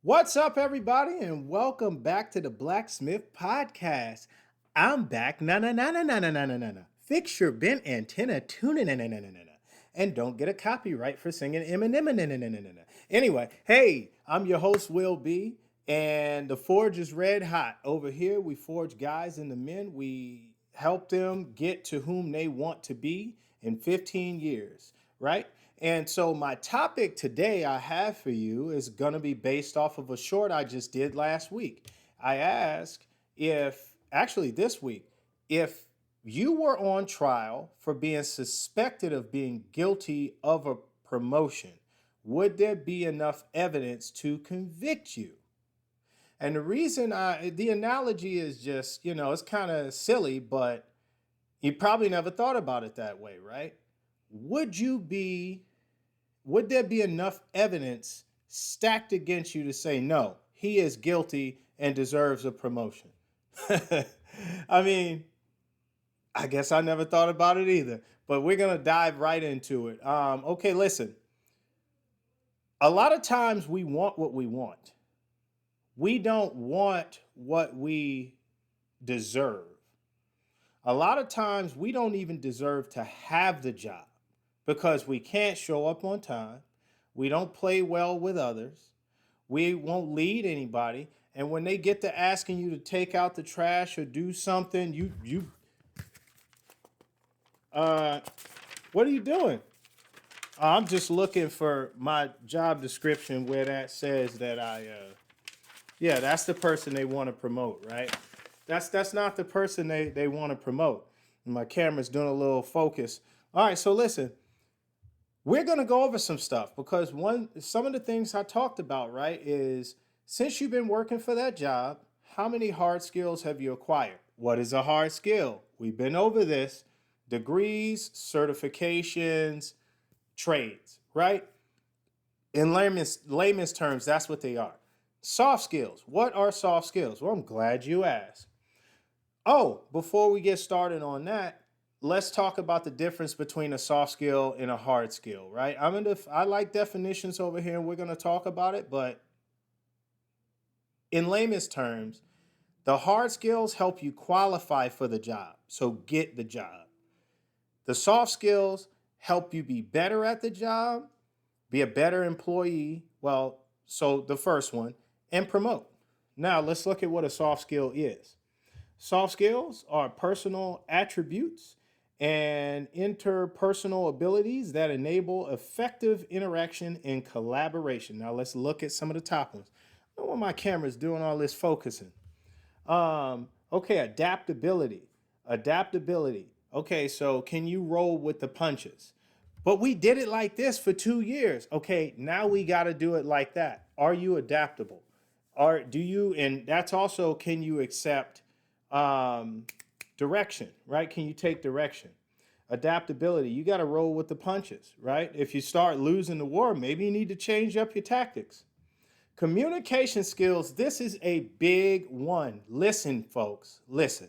What's up, everybody, and welcome back to the Blacksmith Podcast. I'm back. Na na na na na na na na na. Fix your bent antenna. Tune in. Na na na na na. And don't get a copyright for singing Eminem. Na na na na na na. Anyway, hey, I'm your host, Will B, and the forge is red hot. Over here, we forge guys into men. We help them get to whom they want to be in 15 years, right? And so my topic today I have for you is going to be based off of a short I just did last week. I asked if, actually this week, if you were on trial for being suspected of being guilty of a promotion, would there be enough evidence to convict you? And the analogy is just, it's kind of silly, but you probably never thought about it that way, right? Would you be would there be enough evidence stacked against you to say, no, he is guilty and deserves a promotion? I mean, I guess I never thought about it either, but we're going to dive right into it. Okay, listen. A lot of times we want what we want. We don't want what we deserve. A lot of times we don't even deserve to have the job because we can't show up on time. We don't play well with others. We won't lead anybody. And when they get to asking you to take out the trash or do something, uh what are you doing? I'm just looking for my job description where that says that yeah, that's the person they want to promote, right? That's not the person they want to promote. And my camera's doing a little focus. All right, so listen, we're going to go over some stuff because some of the things I talked about, right, is since you've been working for that job, how many hard skills have you acquired? What is a hard skill? We've been over this. Degrees, certifications, trades, right? In layman's terms, that's what they are. Soft skills. What are soft skills? Well, I'm glad you asked. Oh, before we get started on that, let's talk about the difference between a soft skill and a hard skill, right? I like definitions over here and we're going to talk about it, but in layman's terms, the hard skills help you qualify for the job, so get the job. The soft skills help you be better at the job, be a better employee, well, so the first one, and promote. Now, let's look at what a soft skill is. Soft skills are personal attributes and interpersonal abilities that enable effective interaction and collaboration. Now let's look at some of the top ones. I don't know why my camera's doing all this focusing. Okay, adaptability. Adaptability. Okay, so can you roll with the punches? But we did it like this for 2 years. Okay, now we got to do it like that. Are you adaptable? And that's also, can you accept um, direction, right? Can you take direction? Adaptability. You got to roll with the punches, right? If you start losing the war, maybe you need to change up your tactics. Communication skills. This is a big one. Listen, folks, listen.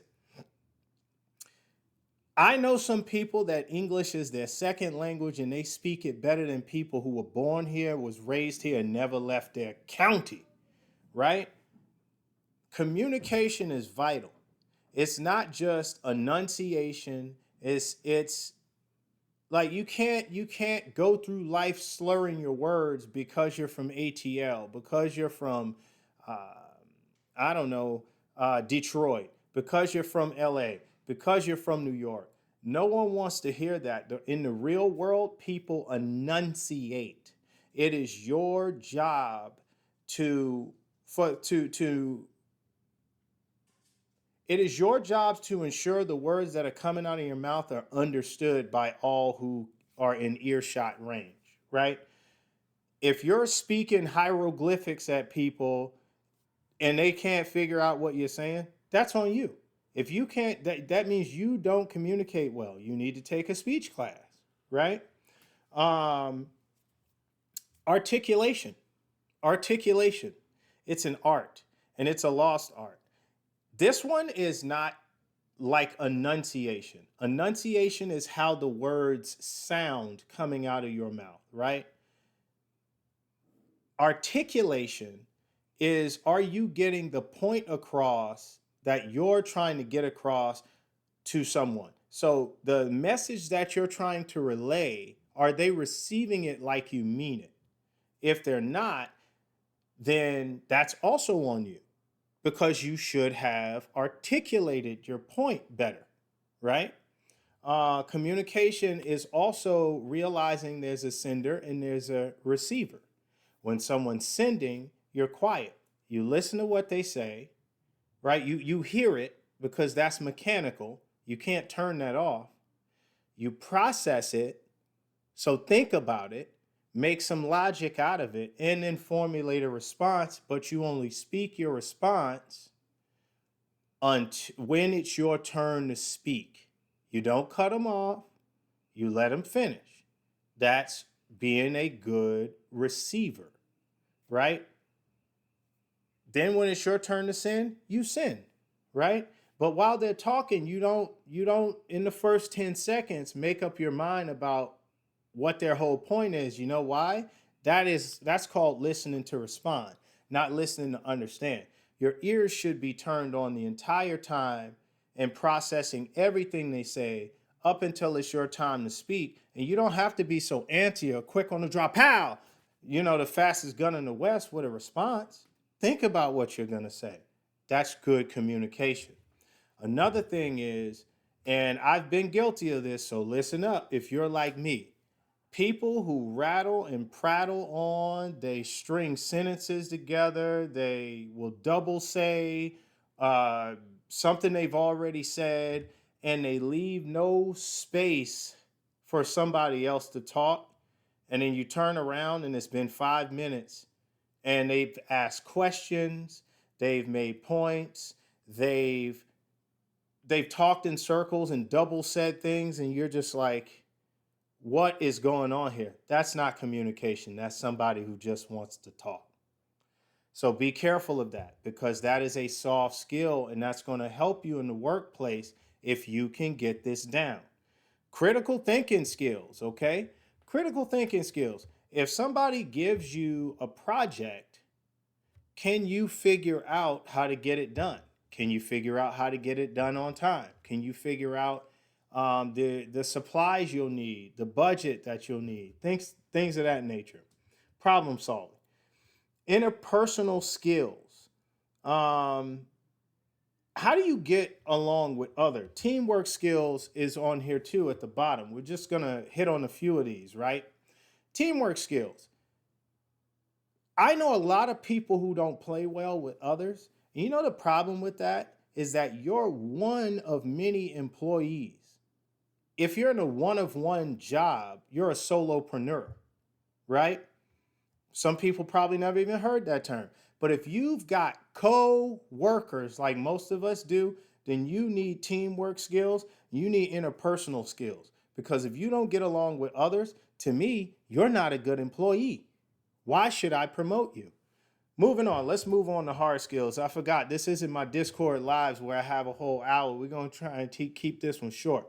I know some people that English is their second language and they speak it better than people who were born here, was raised here, and never left their county, right? Communication is vital. It's not just enunciation. It's like you can't go through life slurring your words because you're from ATL, because you're from uh, I don't know, Detroit, because you're from LA, because you're from New York. No one wants to hear that. In the real world, people enunciate. It is your job to for to it is your job to ensure the words that are coming out of your mouth are understood by all who are in earshot range, right? If you're speaking hieroglyphics at people and they can't figure out what you're saying, that's on you. If you can't, that means you don't communicate well. You need to take a speech class, right? Um, articulation. Articulation. It's an art and it's a lost art. This one is not like enunciation. Enunciation is how the words sound coming out of your mouth, right? Articulation is, are you getting the point across that you're trying to get across to someone? So the message that you're trying to relay, are they receiving it like you mean it? If they're not, then that's also on you, because you should have articulated your point better, right? Communication is also realizing there's a sender and there's a receiver. When someone's sending, you're quiet. You listen to what they say, right? You hear it because that's mechanical. You can't turn that off. You process it, so think about it, make some logic out of it, and then formulate a response, but you only speak your response when it's your turn to speak. You don't cut them off, you let them finish. That's being a good receiver, right? Then when it's your turn to send, you send, right? But while they're talking, you don't in the first 10 seconds make up your mind about what their whole point is. You know why? That's called listening to respond, not listening to understand. Your ears should be turned on the entire time and processing everything they say up until it's your time to speak. And you don't have to be so antsy or quick on the drop. Pow! The fastest gun in the West with a response. Think about what you're going to say. That's good communication. Another thing is, and I've been guilty of this, so listen up if you're like me. People who rattle and prattle on, they string sentences together, they will double say uh, something they've already said, and they leave no space for somebody else to talk. And then you turn around and it's been 5 minutes and they've asked questions, they've made points, they've talked in circles and double said things, and you're just like, what is going on here? That's not communication. That's somebody who just wants to talk. So be careful of that, because that is a soft skill, and that's going to help you in the workplace if you can get this down. Critical thinking skills, okay? Critical thinking skills. If somebody gives you a project, can you figure out how to get it done? Can you figure out how to get it done on time? Can you figure out the supplies you'll need, the budget that you'll need, things of that nature? Problem solving. Interpersonal skills. How do you get along with other? Teamwork skills is on here too at the bottom. We're just going to hit on a few of these, right? Teamwork skills. I know a lot of people who don't play well with others. And the problem with that is that you're one of many employees. If you're in a one of one job, you're a solopreneur, right? Some people probably never even heard that term. But if you've got co-workers like most of us do, then you need teamwork skills. You need interpersonal skills. Because if you don't get along with others, to me, you're not a good employee. Why should I promote you? Moving on, let's move on to hard skills. I forgot, this isn't my Discord lives where I have a whole hour. We're going to try and keep this one short.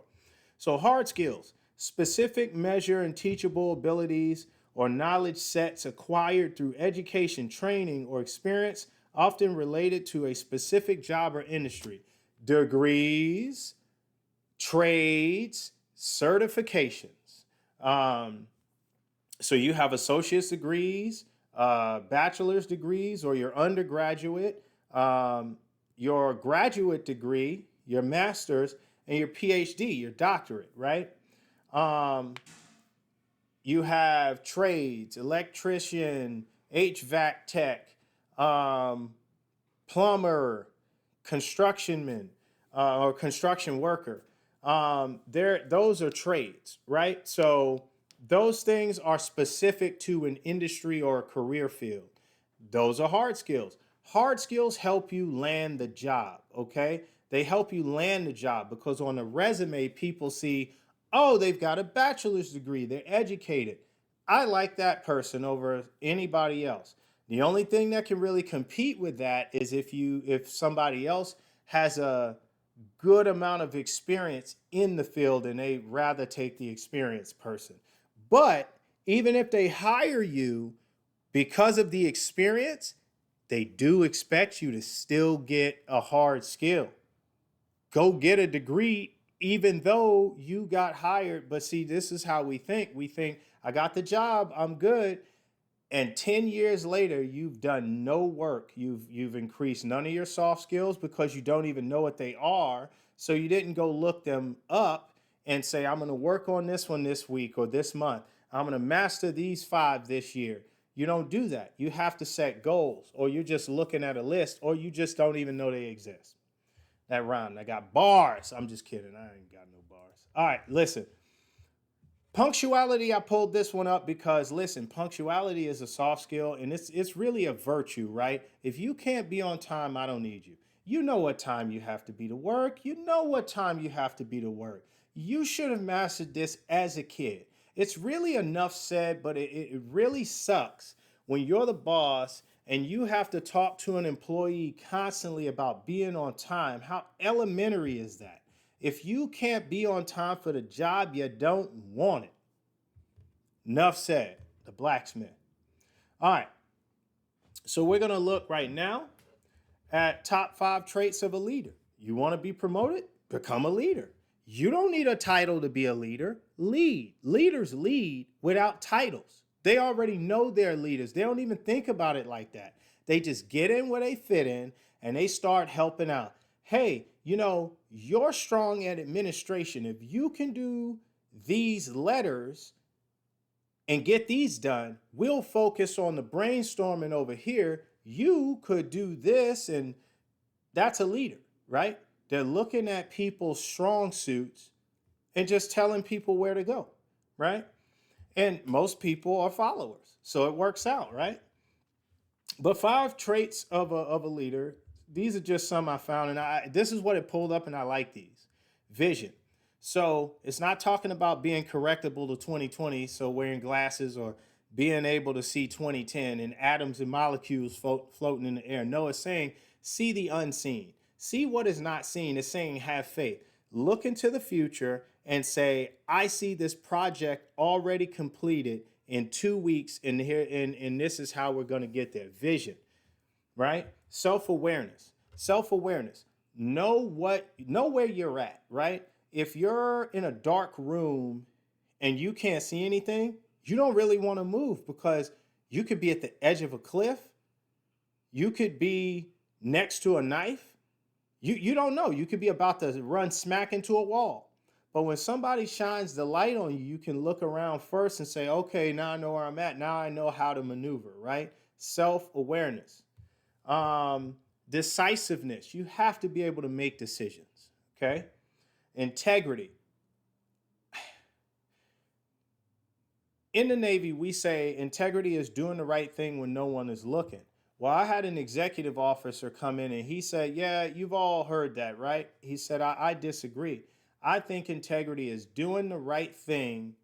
So hard skills, specific, measure, and teachable abilities or knowledge sets acquired through education, training, or experience, often related to a specific job or industry. Degrees, trades, certifications. So you have associate's degrees, bachelor's degrees, or your undergraduate, your graduate degree, your master's, and your PhD, your doctorate, right? You have trades, electrician, HVAC tech, plumber, constructionman, or construction worker. Those are trades, right? So those things are specific to an industry or a career field. Those are hard skills. Hard skills help you land the job, okay? They help you land the job because on a resume, people see, oh, they've got a bachelor's degree, they're educated. I like that person over anybody else. The only thing that can really compete with that is if somebody else has a good amount of experience in the field and they rather take the experienced person. But even if they hire you because of the experience, they do expect you to still get a hard skill. Go get a degree, even though you got hired. But see, this is how we think. We think, I got the job, I'm good. And 10 years later, you've done no work. You've increased none of your soft skills because you don't even know what they are. So you didn't go look them up and say, I'm going to work on this one this week or this month. I'm going to master these 5 this year. You don't do that. You have to set goals, or you're just looking at a list, or you just don't even know they exist. That rhymed. I got bars. I'm just kidding. I ain't got no bars. All right, listen. Punctuality, I pulled this one up because, listen, punctuality is a soft skill, and it's really a virtue, right? If you can't be on time, I don't need you. You know what time you have to be to work. You know what time you have to be to work. You should have mastered this as a kid. It's really enough said, but it really sucks when you're the boss and you have to talk to an employee constantly about being on time. How elementary is that? If you can't be on time for the job, you don't want it. Enough said. The blacksmith. All right. So we're going to look right now at top 5 traits of a leader. You want to be promoted? Become a leader. You don't need a title to be a leader. Lead. Leaders lead without titles. They already know they're leaders. They don't even think about it like that. They just get in where they fit in and they start helping out. Hey, you're strong at administration. If you can do these letters and get these done, we'll focus on the brainstorming over here. You could do this, and that's a leader, right? They're looking at people's strong suits and just telling people where to go, right? And most people are followers, so it works out, right? But 5 traits of a leader. These are just some I found, and this is what it pulled up, and I like these. Vision. So it's not talking about being correctable to 2020, so wearing glasses, or being able to see 2010 and atoms and molecules floating in the air. No, it's saying see the unseen. See what is not seen. It's saying have faith. Look into the future and say, I see this project already completed in 2 weeks, and this is how we're going to get there. Vision. Right? Self-awareness. Self-awareness. Know where you're at, right? If you're in a dark room and you can't see anything, you don't really want to move, because you could be at the edge of a cliff. You could be next to a knife. You don't know. You could be about to run smack into a wall. But when somebody shines the light on you, you can look around first and say, okay, now I know where I'm at. Now I know how to maneuver, right? Self-awareness. Decisiveness. You have to be able to make decisions. Okay. Integrity. In the Navy, we say integrity is doing the right thing when no one is looking. Well, I had an executive officer come in and he said, yeah, you've all heard that, right? He said, I disagree. I think integrity is doing the right thing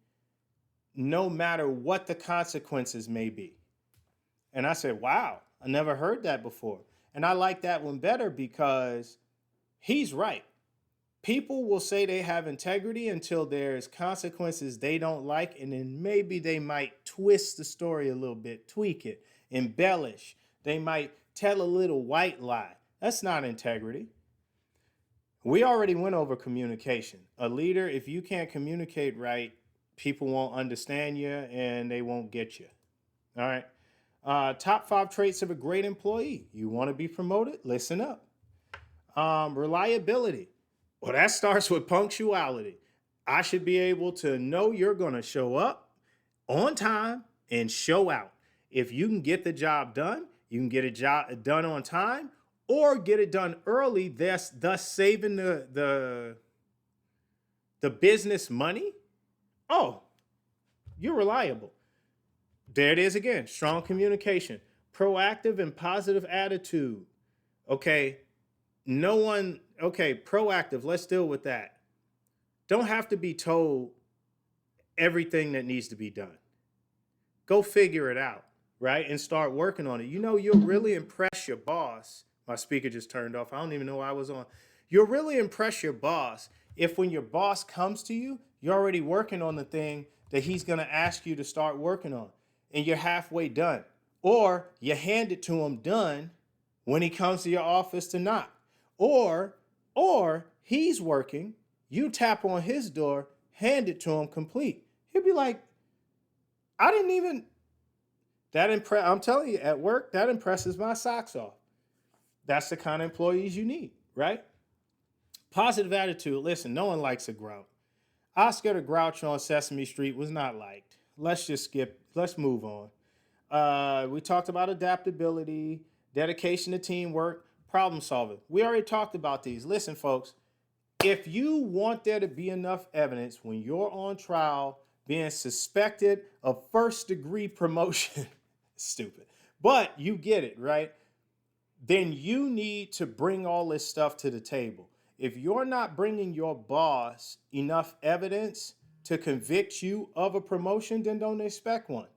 no matter what the consequences may be. And I said, wow, I never heard that before. And I like that one better because he's right. People will say they have integrity until there's consequences they don't like, and then maybe they might twist the story a little bit, tweak it, embellish. They might tell a little white lie. That's not integrity. We already went over communication. A leader, if you can't communicate right, people won't understand you and they won't get you. All right. Top 5 traits of a great employee. You want to be promoted? Listen up. Reliability. Well, that starts with punctuality. I should be able to know you're going to show up on time and show out. If you can get the job done, you can get a job done on time or get it done early, thus saving the business money. Oh, you're reliable. There it is again. Strong communication, proactive and positive attitude. Okay. Proactive. Let's deal with that. Don't have to be told everything that needs to be done. Go figure it out, right? And start working on it. You'll really impress your boss. My speaker just turned off. I don't even know why I was on. You'll really impress your boss if when your boss comes to you, you're already working on the thing that he's going to ask you to start working on, and you're halfway done. Or you hand it to him done, when he comes to your office to knock. Or he's working, you tap on his door, hand it to him complete. He'll be like, I didn't even I'm telling you, at work, that impresses my socks off. That's the kind of employees you need, right? Positive attitude. Listen, no one likes a grouch. Oscar the Grouch on Sesame Street was not liked. Let's move on. We talked about adaptability, dedication to teamwork, problem solving. We already talked about these. Listen, folks, if you want there to be enough evidence when you're on trial being suspected of first degree promotion, stupid, but you get it, right? Then you need to bring all this stuff to the table. If you're not bringing your boss enough evidence to convict you of a promotion, then don't expect one.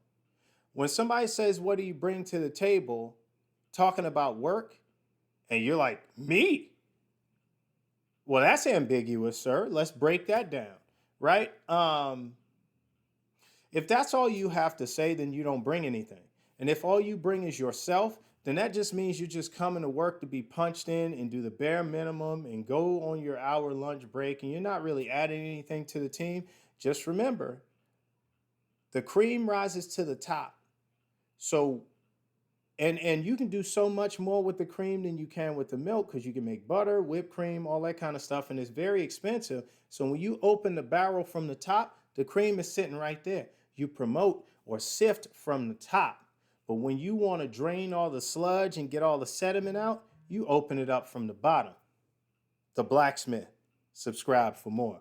When somebody says, what do you bring to the table, talking about work, and you're like, me? Well, that's ambiguous, sir. Let's break that down, right? If that's all you have to say, then you don't bring anything. And if all you bring is yourself, then that just means you're just coming to work to be punched in and do the bare minimum and go on your hour lunch break, and you're not really adding anything to the team. Just remember, the cream rises to the top. So, and you can do so much more with the cream than you can with the milk, because you can make butter, whipped cream, all that kind of stuff, and it's very expensive. So when you open the barrel from the top, the cream is sitting right there. You promote or sift from the top. But when you want to drain all the sludge and get all the sediment out, you open it up from the bottom. The Blacksmith. Subscribe for more.